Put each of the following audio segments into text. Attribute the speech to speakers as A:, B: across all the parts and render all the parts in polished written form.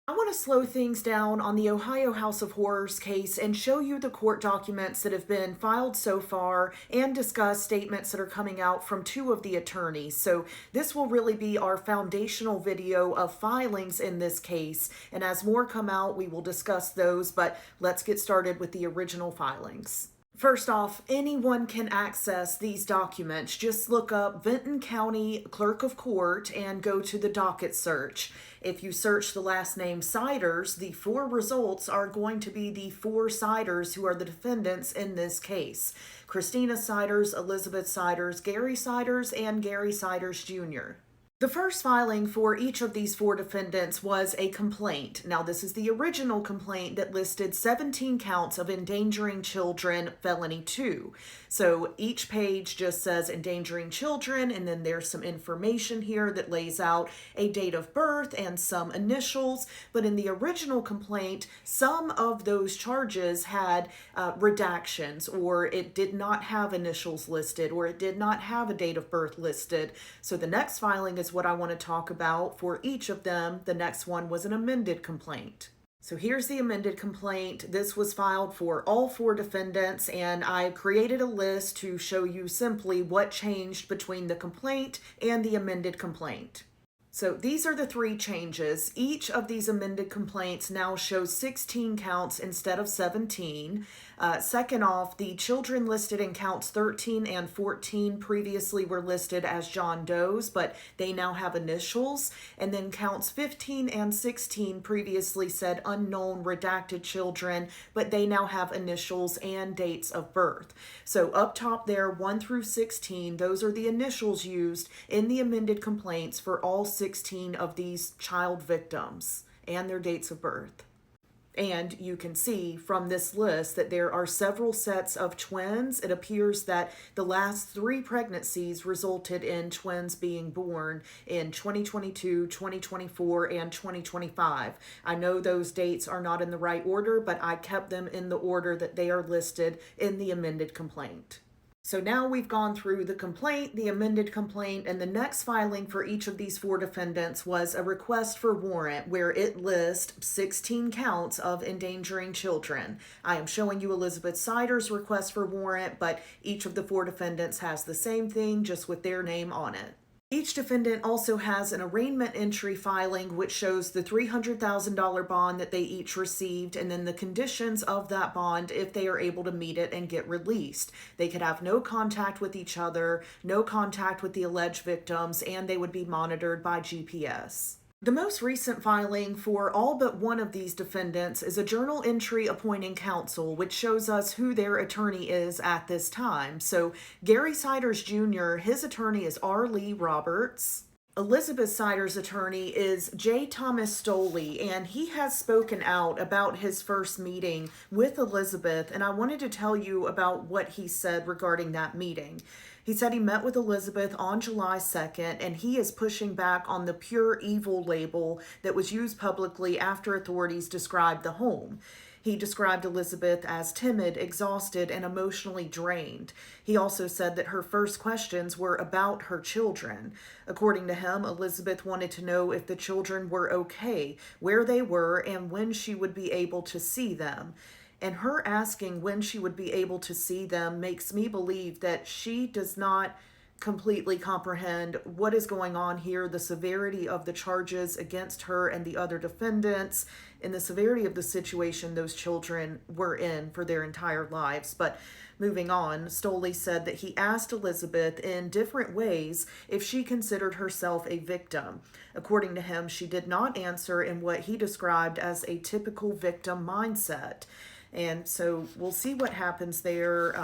A: I want to slow things down on the Ohio House of Horrors case and show you the court documents that have been filed so far and discuss statements that are coming out from two of the attorneys. So this will really be our foundational video of filings in this case. And as more come out, we will discuss those, but let's get started with the original filings. First off, anyone can access these documents. Just look up Benton County Clerk of Court and go to the docket search. If you search the last name Siders, the four results are going to be the four Siders who are the defendants in this case. Christina Siders, Elizabeth Siders, Gary Siders, and Gary Siders Jr. The first filing for each of these four defendants was a complaint. Now, this is the original complaint that listed 17 counts of endangering children, felony 2. So each page just says endangering children, and then there's some information here that lays out a date of birth and some initials. But in the original complaint, some of those charges had redactions, or it did not have initials listed, or it did not have a date of birth listed. So the next filing is what I want to talk about for each of them. The next one was an amended complaint. So here's the amended complaint. This was filed for all four defendants, and I created a list to show you simply what changed between the complaint and the amended complaint. So these are the three changes. Each of these amended complaints now shows 16 counts instead of 17. Second off, the children listed in counts 13 and 14 previously were listed as John Doe's, but they now have initials. And then counts 15 and 16 previously said unknown redacted children, but they now have initials and dates of birth. So up top there, 1 through 16, those are the initials used in the amended complaints for all 16 of these child victims and their dates of birth. And you can see from this list that there are several sets of twins. It appears that the last 3 pregnancies resulted in twins being born in 2022, 2024, and 2025. I know those dates are not in the right order, but I kept them in the order that they are listed in the amended complaint. So now we've gone through the complaint, the amended complaint, and the next filing for each of these four defendants was a request for warrant where it lists 16 counts of endangering children. I am showing you Elizabeth Siders' request for warrant, but each of the four defendants has the same thing, just with their name on it. Each defendant also has an arraignment entry filing which shows the $300,000 bond that they each received and then the conditions of that bond if they are able to meet it and get released. They could have no contact with each other, no contact with the alleged victims, and they would be monitored by GPS. The most recent filing for all but one of these defendants is a journal entry appointing counsel, which shows us who their attorney is at this time. So Gary Siders Jr., his attorney is R. Lee Roberts. Elizabeth Siders' attorney is J. Thomas Stoley, and he has spoken out about his first meeting with Elizabeth, and I wanted to tell you about what he said regarding that meeting. He said he met with Elizabeth on July 2nd, and he is pushing back on the pure evil label that was used publicly after authorities described the home. He described Elizabeth as timid, exhausted, and emotionally drained. He also said that her first questions were about her children. According to him, Elizabeth wanted to know if the children were okay, where they were, and when she would be able to see them. And her asking when she would be able to see them makes me believe that she does not completely comprehend what is going on here, the severity of the charges against her and the other defendants, and the severity of the situation those children were in for their entire lives. But moving on, Stoley said that he asked Elizabeth in different ways if she considered herself a victim. According to him, she did not answer in what he described as a typical victim mindset. And so we'll see what happens there.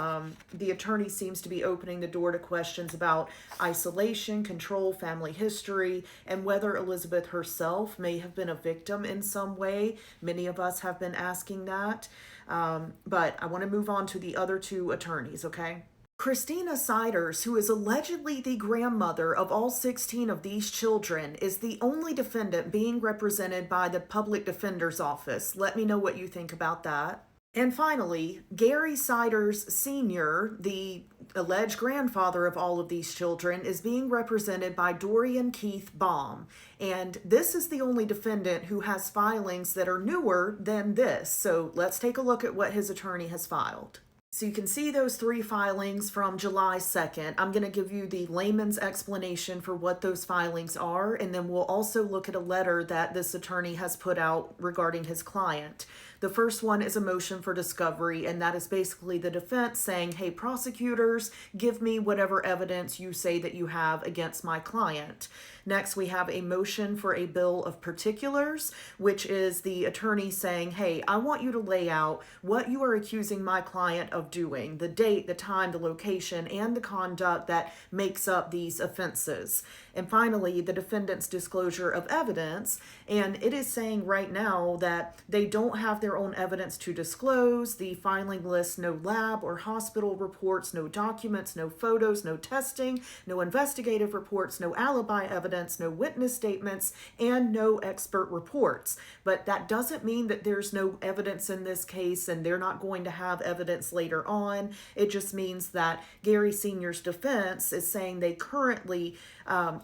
A: The attorney seems to be opening the door to questions about isolation, control, family history, and whether Elizabeth herself may have been a victim in some way. Many of us have been asking that. But I want to move on to the other two attorneys, okay? Christina Siders, who is allegedly the grandmother of all 16 of these children, is the only defendant being represented by the public defender's office. Let me know what you think about that. And finally, Gary Siders Sr., the alleged grandfather of all of these children, is being represented by Dorian Keith Baum. And this is the only defendant who has filings that are newer than this. So let's take a look at what his attorney has filed. So you can see those 3 filings from July 2nd. I'm going to give you the layman's explanation for what those filings are, and then we'll also look at a letter that this attorney has put out regarding his client. The first one is a motion for discovery, and that is basically the defense saying, hey, prosecutors, give me whatever evidence you say that you have against my client. Next, we have a motion for a bill of particulars, which is the attorney saying, hey, I want you to lay out what you are accusing my client of doing, the date, the time, the location, and the conduct that makes up these offenses. And finally, the defendant's disclosure of evidence, and it is saying right now that they don't have their own evidence to disclose. The filing lists no lab or hospital reports, no documents, no photos, no testing, no investigative reports, no alibi evidence, no witness statements, and no expert reports. But that doesn't mean that there's no evidence in this case and they're not going to have evidence later on. It just means that Gary Sr.'s defense is saying they currently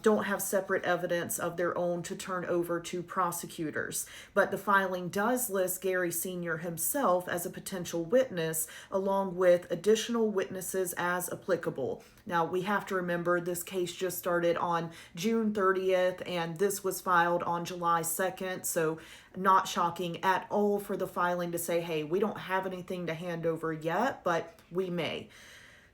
A: don't have separate evidence of their own to turn over to prosecutors. But the filing does list Gary Sr. himself as a potential witness, along with additional witnesses as applicable. Now, we have to remember this case just started on June 30th, and this was filed on July 2nd, so not shocking at all for the filing to say, hey, we don't have anything to hand over yet, but we may.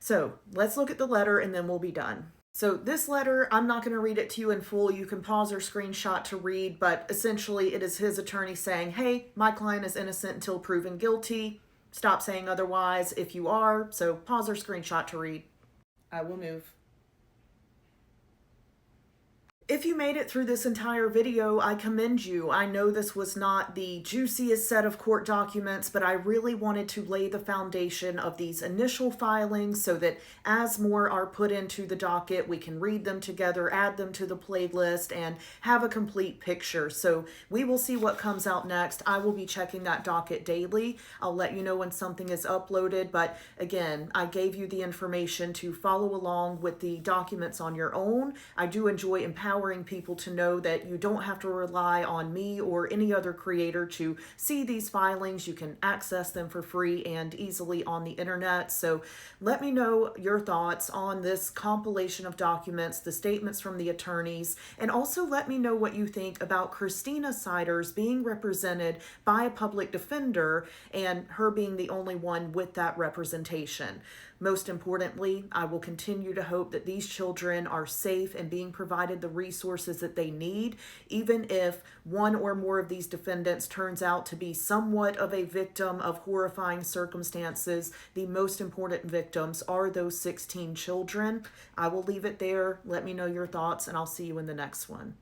A: So let's look at the letter and then we'll be done. So this letter, I'm not going to read it to you in full. You can pause or screenshot to read, but essentially it is his attorney saying, hey, my client is innocent until proven guilty. Stop saying otherwise if you are. So pause or screenshot to read. I will move. If you made it through this entire video, I commend you. I know this was not the juiciest set of court documents, but I really wanted to lay the foundation of these initial filings so that as more are put into the docket, we can read them together, add them to the playlist, and have a complete picture. So we will see what comes out next. I will be checking that docket daily. I'll let you know when something is uploaded, but again, I gave you the information to follow along with the documents on your own. I do enjoy empowering people to know that you don't have to rely on me or any other creator to see these filings. You can access them for free and easily on the internet. So let me know your thoughts on this compilation of documents, the statements from the attorneys, and also let me know what you think about Christina Siders being represented by a public defender and her being the only one with that representation. Most importantly, I will continue to hope that these children are safe and being provided the resources that they need, even if one or more of these defendants turns out to be somewhat of a victim of horrifying circumstances. The most important victims are those 16 children. I will leave it there. Let me know your thoughts, and I'll see you in the next one.